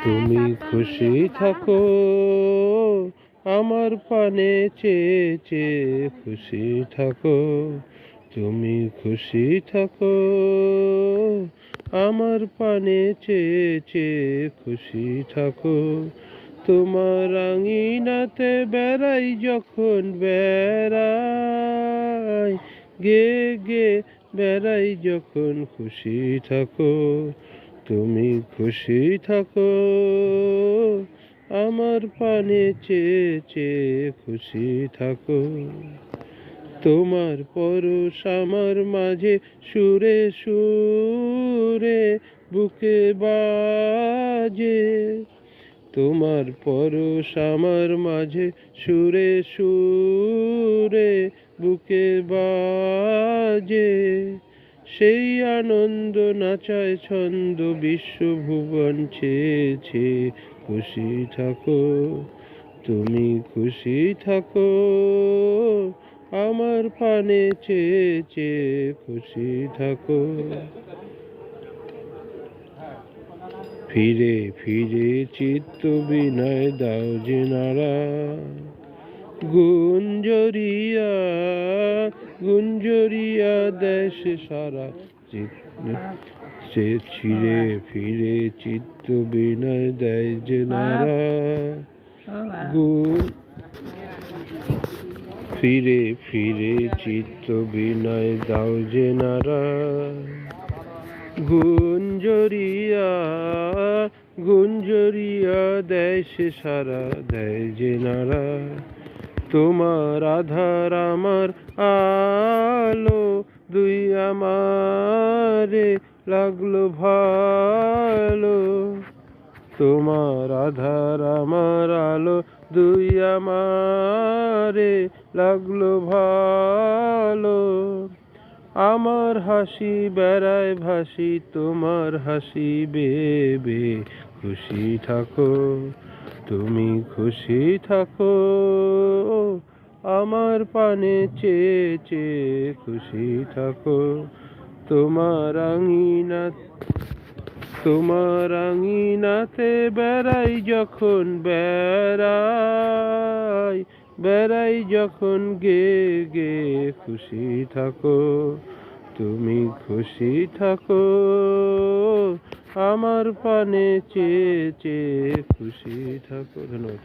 তুমি খুশি থাকো আমার পানে চেয়ে চেয়ে খুশি থাকো। তুমি খুশি থাকো আমার পানে চেয়ে চেয়ে খুশি থাকো। তোমার আঙিনাতে বেড়াই যখন বেড়াই, গে গে বেড়াই যখন খুশি থাকো। তুমি খুশি থাকো আমার পানে চেয়ে চেয়ে খুশি থাকো। তোমার পরশ আমার মাঝে সুরে সুরে বুকে বাজে। তোমার পরশ আমার মাঝে সুরে সুরে বুকে বাজে। সেই আনন্দ নাচায় ছন্দ বিশ্বভুবন ছেয়েছে। খুশি থাকো তুমি খুশি থাকো আমার পানে চেয়ে চেয়ে খুশি থাকো। ফিরে ফিরে চিত্ত বিনয় দাও যে নাড়া, গুঞ্জরিয়া গুঞ্জরিয়া দেশ সারা। সে ছিঁড়ে ফিরে চিত্ত বিনয় দেয় যে নাড়া, ফিরে ফিরে চিত্ত বিনয় দাও যে নাড়া। গুঞ্জরিয়া গুঞ্জরিয়া দেয় সে সারা, দেয় যে নাড়া। তোমার আধার আমার আলো, দুই আমারে লাগলো ভালো। তোমার আধার আমার আলো, দুই আমারে লাগলো ভালো। আমার হাসি বেড়ায় ভাসি তোমার হাসি বেবে। খুশি থাকো তুমি খুশি থাকো আমার পানে চেয়ে চেয়ে খুশি থাকো। তোমার আঙিনাতে বেড়াই যখন বেড়াই, বেড়াই যখন গে গে খুশি থাকো। তুমি খুশি থাকো আমার পানে চেয়ে চেয়ে খুশি থাকো। ধন্যবাদ।